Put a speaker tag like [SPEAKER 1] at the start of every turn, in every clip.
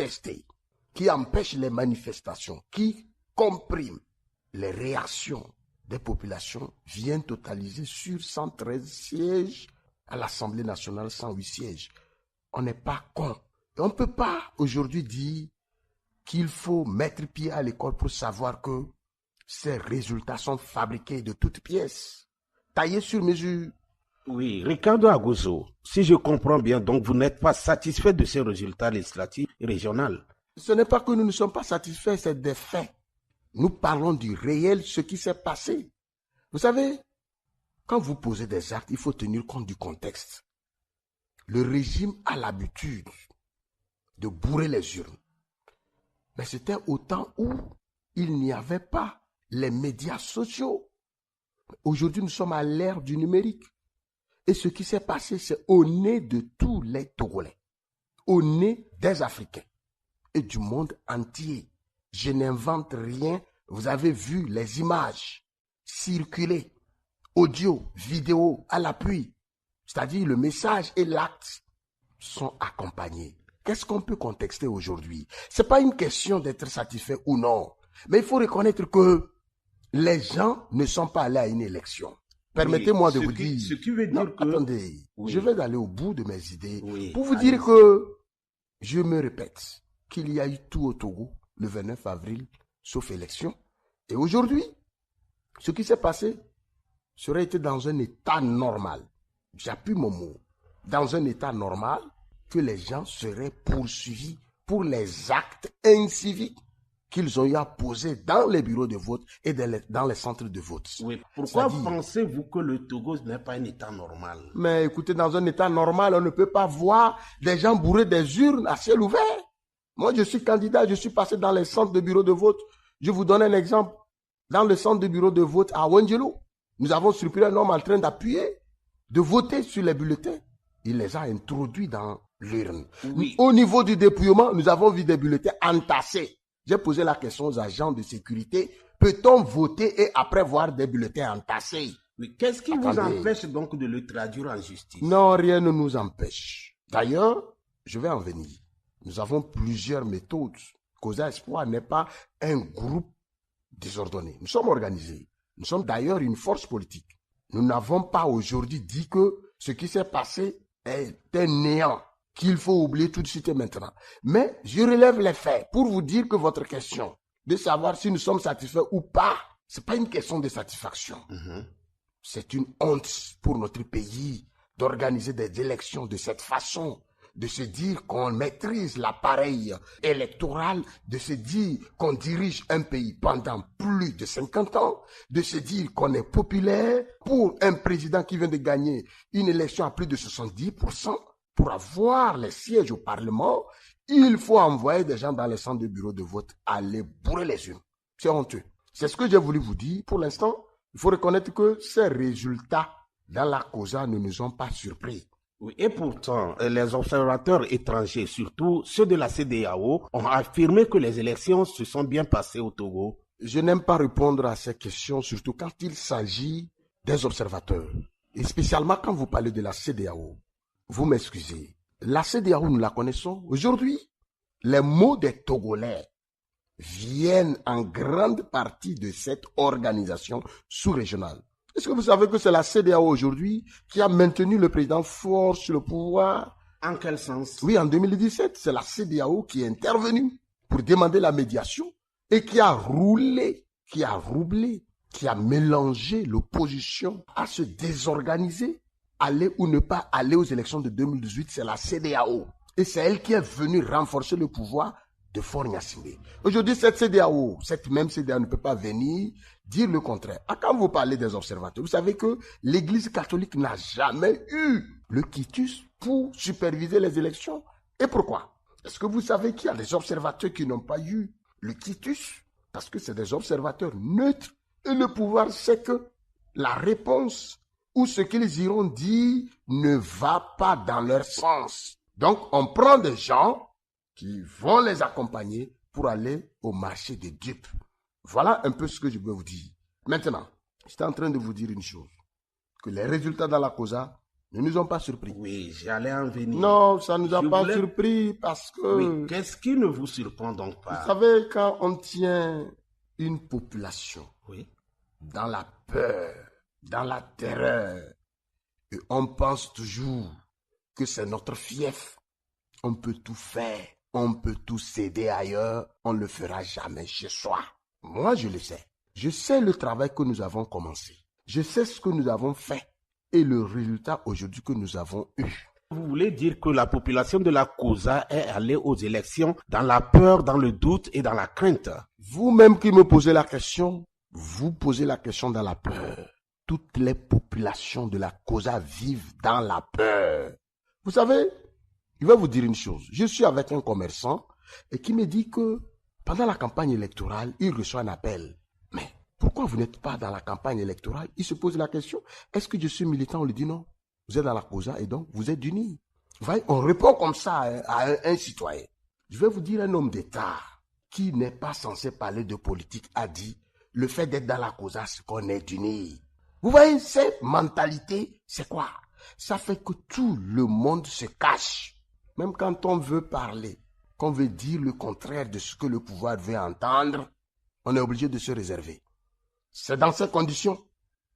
[SPEAKER 1] contestés, qui empêchent les manifestations, qui compriment les réactions des populations, viennent totaliser sur 113 sièges à l'Assemblée nationale, 108 sièges. On n'est pas con. On ne peut pas aujourd'hui dire qu'il faut mettre pied à l'école pour savoir que ces résultats sont fabriqués de toutes pièces, taillés sur mesure.
[SPEAKER 2] Oui, Ricardo Agozo, si je comprends bien, donc vous n'êtes pas satisfait de ces résultats législatifs régionaux.
[SPEAKER 1] Ce n'est pas que nous ne sommes pas satisfaits, c'est des faits. Nous parlons du réel, ce qui s'est passé. Vous savez, quand vous posez des actes, il faut tenir compte du contexte. Le régime a l'habitude de bourrer les urnes. Mais c'était au temps où il n'y avait pas les médias sociaux. Aujourd'hui, nous sommes à l'ère du numérique. Et ce qui s'est passé, c'est au nez de tous les Togolais, au nez des Africains et du monde entier. Je n'invente rien. Vous avez vu les images circuler, audio, vidéo à l'appui. C'est-à-dire le message et l'acte sont accompagnés. Qu'est-ce qu'on peut contexter aujourd'hui? Ce n'est pas une question d'être satisfait ou non. Mais il faut reconnaître que les gens ne sont pas allés à une élection. Permettez-moi de vous dire...
[SPEAKER 2] Ce qui veut dire
[SPEAKER 1] non,
[SPEAKER 2] que...
[SPEAKER 1] attendez,
[SPEAKER 2] oui.
[SPEAKER 1] je vais aller au bout de mes idées pour vous
[SPEAKER 2] allez-y.
[SPEAKER 1] dire que, je me répète, qu'il y a eu tout au Togo le 29 avril, sauf élection. Et aujourd'hui, ce qui s'est passé serait été dans un état normal. J'appuie mon mot. Dans un état normal, que les gens seraient poursuivis pour les actes inciviques qu'ils ont eu à poser dans les bureaux de vote et dans les centres de vote.
[SPEAKER 2] Oui. Pourquoi pensez-vous que le Togo n'est pas un état normal?
[SPEAKER 1] Mais écoutez, dans un état normal, on ne peut pas voir des gens bourrer des urnes à ciel ouvert. Moi, je suis candidat, je suis passé dans les centres de bureaux de vote. Je vous donne un exemple. Dans le centre de bureau de vote à Wendjelo, nous avons surpris un homme en train d'appuyer, de voter sur les bulletins. Il les a introduits dans l'urne.
[SPEAKER 2] Oui.
[SPEAKER 1] Au niveau du dépouillement, nous avons vu des bulletins entassés. J'ai posé la question aux agents de sécurité. Peut-on voter et après voir des bulletins entassés?
[SPEAKER 2] Oui. Qu'est-ce qui vous empêche donc de le traduire en justice?
[SPEAKER 1] Non, rien ne nous empêche. D'ailleurs, je vais en venir. Nous avons plusieurs méthodes. Causa Espoir n'est pas un groupe désordonné. Nous sommes organisés. Nous sommes d'ailleurs une force politique. Nous n'avons pas aujourd'hui dit que ce qui s'est passé est un néant, qu'il faut oublier tout de suite et maintenant. Mais je relève les faits pour vous dire que votre question de savoir si nous sommes satisfaits ou pas, c'est pas une question de satisfaction. C'est une honte pour notre pays d'organiser des élections de cette façon, de se dire qu'on maîtrise l'appareil électoral, de se dire qu'on dirige un pays pendant plus de 50 ans, de se dire qu'on est populaire pour un président qui vient de gagner une élection à plus de 70%. Pour avoir les sièges au Parlement, il faut envoyer des gens dans les centres de bureaux de vote aller bourrer les urnes. C'est honteux. C'est ce que j'ai voulu vous dire. Pour l'instant, il faut reconnaître que ces résultats dans la causa ne nous ont pas surpris.
[SPEAKER 2] Oui, et pourtant, les observateurs étrangers, surtout ceux de la CEDEAO, ont affirmé que les élections se sont bien passées au Togo.
[SPEAKER 1] Je n'aime pas répondre à ces questions, surtout quand il s'agit des observateurs. Et spécialement quand vous parlez de la CEDEAO. Vous m'excusez. La CEDEAO, nous la connaissons. Aujourd'hui, les mots des Togolais viennent en grande partie de cette organisation sous-régionale. Est-ce que vous savez que c'est la CEDEAO aujourd'hui qui a maintenu le président fort sur le pouvoir?
[SPEAKER 2] En quel sens?
[SPEAKER 1] Oui, en 2017, c'est la CEDEAO qui est intervenue pour demander la médiation et qui a roulé, qui a roublé, qui a mélangé l'opposition à se désorganiser. Aller ou ne pas aller aux élections de 2018, c'est la CEDEAO. Et c'est elle qui est venue renforcer le pouvoir de Faure Gnassingbé. Aujourd'hui, cette CEDEAO, cette même CEDEAO ne peut pas venir dire le contraire. Quand vous parlez des observateurs, vous savez que l'Église catholique n'a jamais eu le quitus pour superviser les élections. Et pourquoi? Est-ce que vous savez qu'il y a des observateurs qui n'ont pas eu le quitus? Parce que c'est des observateurs neutres. Et le pouvoir sait que la réponse ou ce qu'ils iront dire ne va pas dans leur sens. Donc, on prend des gens qui vont les accompagner pour aller au marché des dupes. Voilà un peu ce que je veux vous dire. Maintenant, j'étais en train de vous dire une chose, que les résultats dans la causa ne nous ont pas surpris.
[SPEAKER 2] Oui, j'allais en venir.
[SPEAKER 1] Non, ça ne nous a pas surpris parce que...
[SPEAKER 2] Oui, qu'est-ce qui ne vous surprend donc pas?
[SPEAKER 1] Vous savez, quand on tient une population dans la peur, dans la terreur, et on pense toujours que c'est notre fief, on peut tout faire, on peut tout céder ailleurs, on ne le fera jamais chez soi. Moi, je le sais. Je sais le travail que nous avons commencé. Je sais ce que nous avons fait et le résultat aujourd'hui que nous avons eu.
[SPEAKER 2] Vous voulez dire que la population de la COSA est allée aux élections dans la peur, dans le doute et dans la crainte?
[SPEAKER 1] Vous-même qui me posez la question, vous posez la question dans la peur. Toutes les populations de la COSA vivent dans la peur. Vous savez, je vais vous dire une chose. Je suis avec un commerçant et qui me dit que pendant la campagne électorale, il reçoit un appel. Mais pourquoi vous n'êtes pas dans la campagne électorale? Il se pose la question. Est-ce que je suis militant? On lui dit non. Vous êtes dans la COSA et donc vous êtes unis. Vous voyez, on répond comme ça à un citoyen. Je vais vous dire un homme d'État qui n'est pas censé parler de politique a dit le fait d'être dans la COSA, c'est qu'on est unis. Vous voyez, cette mentalité, c'est quoi? Ça fait que tout le monde se cache. Même quand on veut parler, qu'on veut dire le contraire de ce que le pouvoir veut entendre, on est obligé de se réserver. C'est dans ces conditions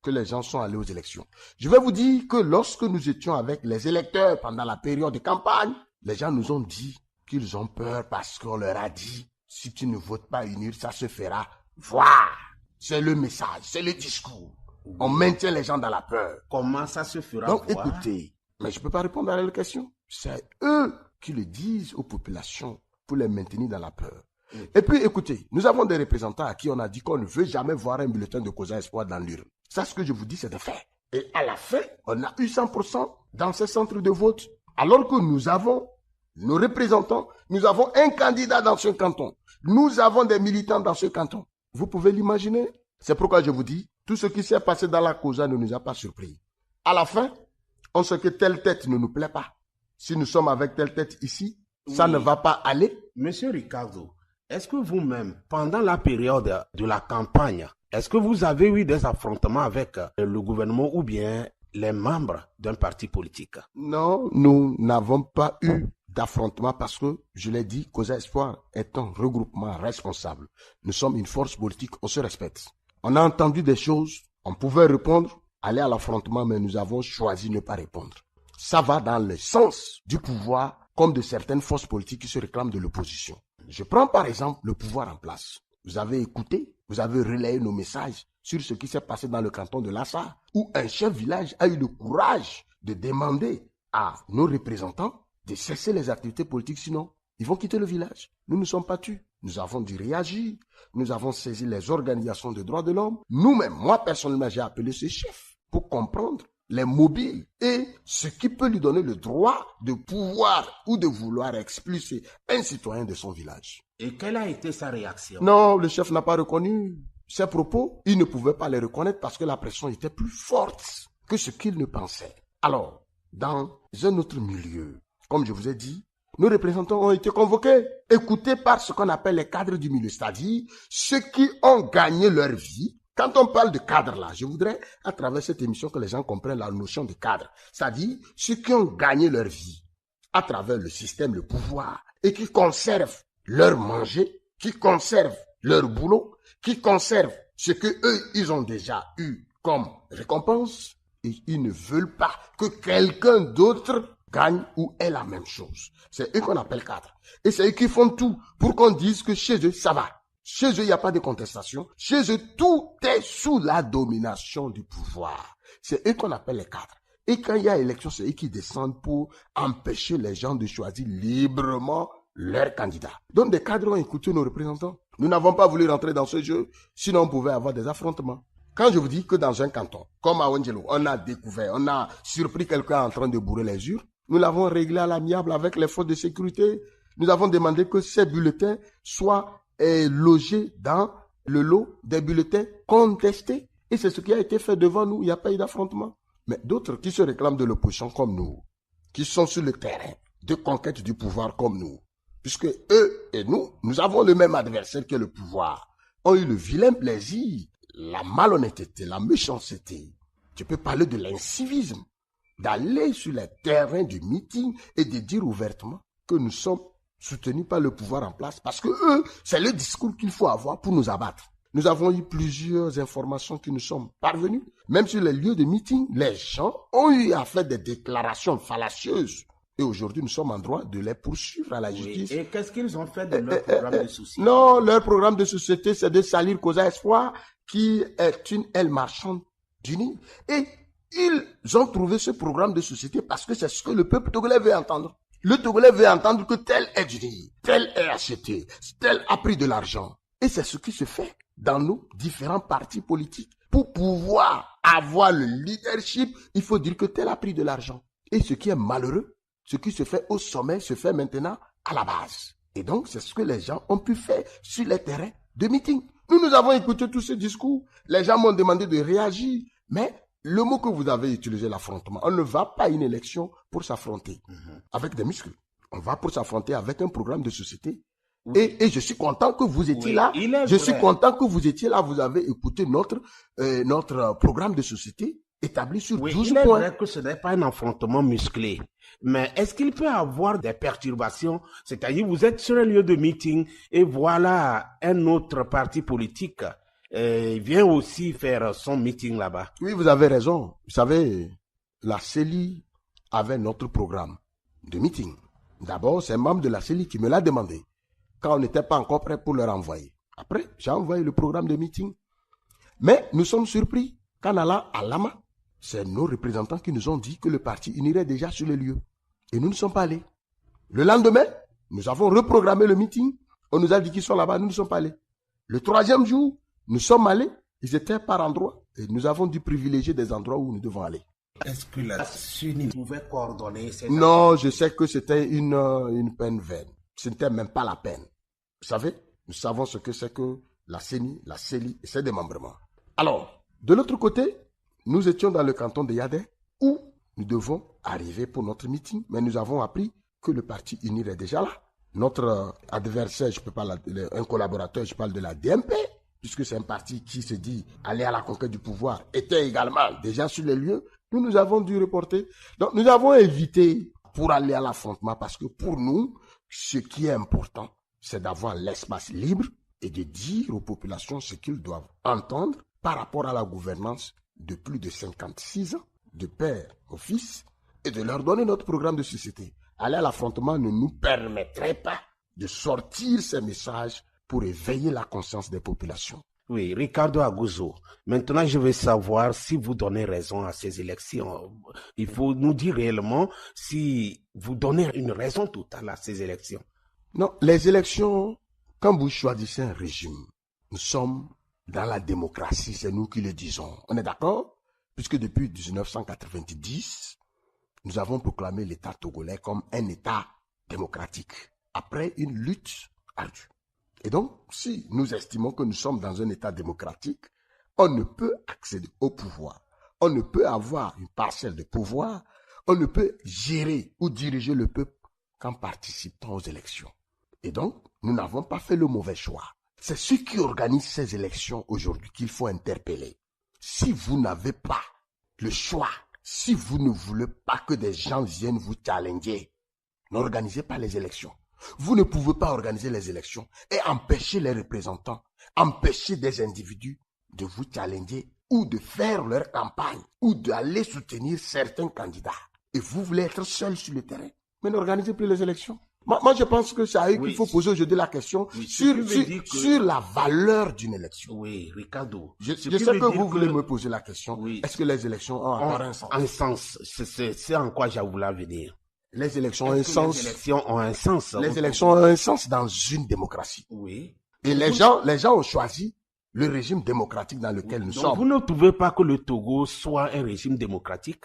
[SPEAKER 1] que les gens sont allés aux élections. Je vais vous dire que lorsque nous étions avec les électeurs pendant la période de campagne, les gens nous ont dit qu'ils ont peur parce qu'on leur a dit si tu ne votes pas UNIR, ça se fera voir. C'est le message, c'est le discours. On maintient les gens dans la peur.
[SPEAKER 2] Comment ça se fera
[SPEAKER 1] donc,
[SPEAKER 2] voir?
[SPEAKER 1] écoutez, mais je ne peux pas répondre à la question. C'est eux qui le disent aux populations pour les maintenir dans la peur. Et puis, écoutez, nous avons des représentants à qui on a dit qu'on ne veut jamais voir un bulletin de COSA Espoir dans l'urne. Ça, ce que je vous dis, c'est des faits. Et à la fin, on a eu 100% dans ces centres de vote. Alors que nous avons nos représentants, nous avons un candidat dans ce canton. Nous avons des militants dans ce canton. Vous pouvez l'imaginer? C'est pourquoi je vous dis, tout ce qui s'est passé dans la COSA ne nous a pas surpris. À la fin, on sait que telle tête ne nous plaît pas. Si nous sommes avec telle tête ici, ça ne va pas aller.
[SPEAKER 2] Monsieur Ricardo, est-ce que vous-même, pendant la période de la campagne, est-ce que vous avez eu des affrontements avec le gouvernement ou bien les membres d'un parti politique?
[SPEAKER 1] Non, nous n'avons pas eu d'affrontement parce que, je l'ai dit, COSA Espoir est un regroupement responsable. Nous sommes une force politique, on se respecte. On a entendu des choses, on pouvait répondre, aller à l'affrontement, mais nous avons choisi de ne pas répondre. Ça va dans le sens du pouvoir comme de certaines forces politiques qui se réclament de l'opposition. Je prends par exemple le pouvoir en place. Vous avez écouté, vous avez relayé nos messages sur ce qui s'est passé dans le canton de Lassa, où un chef village a eu le courage de demander à nos représentants de cesser les activités politiques, sinon ils vont quitter le village. Nous ne sommes pas tus. Nous avons dû réagir. Nous avons saisi les organisations de droits de l'homme. Nous-mêmes, moi personnellement, j'ai appelé ce chef pour comprendre les mobiles et ce qui peut lui donner le droit de pouvoir ou de vouloir expulser un citoyen de son village.
[SPEAKER 2] Et quelle a été sa réaction?
[SPEAKER 1] Non, le chef n'a pas reconnu ses propos. Il ne pouvait pas les reconnaître parce que la pression était plus forte que ce qu'il ne pensait. Alors, dans un autre milieu, comme je vous ai dit, nos représentants ont été convoqués, écoutés par ce qu'on appelle les cadres du milieu, c'est-à-dire ceux qui ont gagné leur vie. Quand on parle de cadre là, je voudrais à travers cette émission que les gens comprennent la notion de cadre, c'est-à-dire ceux qui ont gagné leur vie à travers le système, le pouvoir, et qui conservent leur manger, qui conservent leur boulot, qui conservent ce que eux, ils ont déjà eu comme récompense, et ils ne veulent pas que quelqu'un d'autre gagne ou ait la même chose. C'est eux qu'on appelle cadres. Et c'est eux qui font tout pour qu'on dise que chez eux, ça va. Chez eux, il n'y a pas de contestation. Chez eux, tout est sous la domination du pouvoir. C'est eux qu'on appelle les cadres. Et quand il y a élection, c'est eux qui descendent pour empêcher les gens de choisir librement leur candidat. Donc, des cadres ont écouté nos représentants. Nous n'avons pas voulu rentrer dans ce jeu, sinon on pouvait avoir des affrontements. Quand je vous dis que dans un canton, comme à Wangelo, on a découvert, on a surpris quelqu'un en train de bourrer les urnes, nous l'avons réglé à l'amiable avec les forces de sécurité. Nous avons demandé que ces bulletins soient logés dans le lot des bulletins contestés. Et c'est ce qui a été fait devant nous. Il n'y a pas eu d'affrontement. Mais d'autres qui se réclament de l'opposition comme nous, qui sont sur le terrain de conquête du pouvoir comme nous, puisque eux et nous, nous avons le même adversaire que le pouvoir, ont eu le vilain plaisir, la malhonnêteté, la méchanceté. Je peux parler de l'incivisme d'aller sur les terrains du meeting et de dire ouvertement que nous sommes soutenus par le pouvoir en place parce que eux, c'est le discours qu'il faut avoir pour nous abattre. Nous avons eu plusieurs informations qui nous sont parvenues. Même sur les lieux de meeting, les gens ont eu à faire des déclarations fallacieuses. Et aujourd'hui, nous sommes en droit de les poursuivre à la justice.
[SPEAKER 2] Et qu'est-ce qu'ils ont fait de leur programme de société?
[SPEAKER 1] Non, leur programme de société, c'est de salir Causa Espoir, qui est une aile marchande du Nil. Et ils ont trouvé ce programme de société parce que c'est ce que le peuple togolais veut entendre. Le Togolais veut entendre que tel est du Nil, tel est acheté, tel a pris de l'argent. Et c'est ce qui se fait dans nos différents partis politiques. Pour pouvoir avoir le leadership, il faut dire que tel a pris de l'argent. Et ce qui est malheureux, ce qui se fait au sommet se fait maintenant à la base. Et donc, c'est ce que les gens ont pu faire sur les terrains de meeting. Nous avons écouté tous ces discours. Les gens m'ont demandé de réagir. Mais le mot que vous avez utilisé, l'affrontement, on ne va pas à une élection pour s'affronter avec des muscles. On va pour s'affronter avec un programme de société. Oui. Et je suis content que vous étiez là. Je suis content que vous étiez là. Vous avez écouté notre programme de société établi sur 12 points.
[SPEAKER 2] Il est vrai que ce n'est pas un affrontement musclé. Mais est-ce qu'il peut avoir des perturbations? C'est-à-dire, vous êtes sur un lieu de meeting et voilà un autre parti politique vient aussi faire son meeting là-bas.
[SPEAKER 1] Oui, vous avez raison. Vous savez, la CELI avait notre programme de meeting. D'abord, c'est un membre de la CELI qui me l'a demandé quand on n'était pas encore prêt pour leur envoyer. Après, j'ai envoyé le programme de meeting. Mais nous sommes surpris qu'en allant à Lama, c'est nos représentants qui nous ont dit que le parti irait déjà sur les lieux. Et nous ne sommes pas allés. Le lendemain, nous avons reprogrammé le meeting. On nous a dit qu'ils sont là-bas, nous ne sommes pas allés. Le troisième jour, nous sommes allés. Ils étaient par endroits. Et nous avons dû privilégier des endroits où nous devons aller.
[SPEAKER 2] Est-ce que la CENI pouvait coordonner ces
[SPEAKER 1] Non, je sais que c'était une peine vaine. Ce n'était même pas la peine. Vous savez, nous savons ce que c'est que la CENI, la CELI et ses démembrements. Alors, de l'autre côté, nous étions dans le canton de Yadé où nous devons arriver pour notre meeting, mais nous avons appris que le parti UNIR est déjà là. Notre adversaire, je peux pas un collaborateur, je parle de la DMP, puisque c'est un parti qui se dit aller à la conquête du pouvoir, était également déjà sur les lieux. Nous avons dû reporter. Donc, nous avons évité pour aller à l'affrontement parce que pour nous, ce qui est important, c'est d'avoir l'espace libre et de dire aux populations ce qu'ils doivent entendre par rapport à la gouvernance de plus de 56 ans, de père au fils, et de leur donner notre programme de société. Aller à l'affrontement ne nous permettrait pas de sortir ces messages pour éveiller la conscience des populations.
[SPEAKER 2] Oui, Ricardo Aguzo, maintenant je veux savoir si vous donnez raison à ces élections. Il faut nous dire réellement si vous donnez une raison totale à ces élections.
[SPEAKER 1] Non, les élections, quand vous choisissez un régime, nous sommes dans la démocratie, c'est nous qui le disons. On est d'accord? Puisque depuis 1990, nous avons proclamé l'État togolais comme un État démocratique, après une lutte ardue. Et donc, si nous estimons que nous sommes dans un État démocratique, on ne peut accéder au pouvoir, on ne peut avoir une parcelle de pouvoir, on ne peut gérer ou diriger le peuple qu'en participant aux élections. Et donc, nous n'avons pas fait le mauvais choix. C'est ceux qui organisent ces élections aujourd'hui qu'il faut interpeller. Si vous n'avez pas le choix, si vous ne voulez pas que des gens viennent vous challenger, n'organisez pas les élections. Vous ne pouvez pas organiser les élections et empêcher les représentants, empêcher des individus de vous challenger ou de faire leur campagne ou d'aller soutenir certains candidats. Et vous voulez être seul sur le terrain, mais n'organisez plus les élections. Moi, je pense que c'est à eux qu'il faut poser aujourd'hui la question sur la valeur d'une élection.
[SPEAKER 2] Oui, Ricardo.
[SPEAKER 1] Je sais que vous voulez me poser la question. Oui. Est-ce que les élections ont encore un sens?
[SPEAKER 2] Un sens. C'est en quoi je voulais venir.
[SPEAKER 1] Les élections ont un sens.
[SPEAKER 2] Les élections ont un sens.
[SPEAKER 1] Les élections ont un sens dans une démocratie.
[SPEAKER 2] Oui.
[SPEAKER 1] Et les gens ont choisi le régime démocratique dans lequel nous sommes.
[SPEAKER 2] Vous ne trouvez pas que le Togo soit un régime démocratique?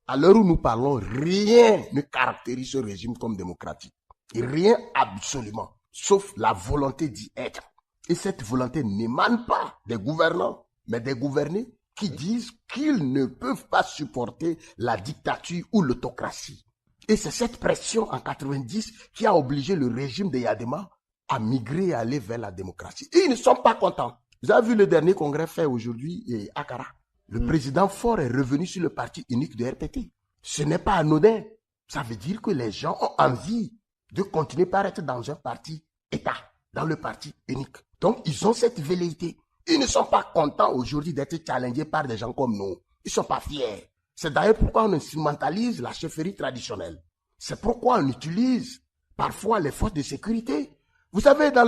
[SPEAKER 1] À l'heure où nous parlons, rien ne caractérise ce régime comme démocratique. Rien absolument, sauf la volonté d'y être. Et cette volonté n'émane pas des gouvernants, mais des gouvernés qui disent qu'ils ne peuvent pas supporter la dictature ou l'autocratie. Et c'est cette pression en 90 qui a obligé le régime de Yadema à migrer et aller vers la démocratie. Et ils ne sont pas contents. Vous avez vu le dernier congrès fait aujourd'hui à Accra. Le président Faure est revenu sur le parti unique de RPT. ce n'est pas anodin. Ça veut dire que les gens ont envie de continuer par être dans un parti État, dans le parti unique. Donc, ils ont cette velléité. Ils ne sont pas contents aujourd'hui d'être challengés par des gens comme nous. Ils ne sont pas fiers. C'est d'ailleurs pourquoi on instrumentalise la chefferie traditionnelle. C'est pourquoi on utilise parfois les forces de sécurité. Vous savez, dans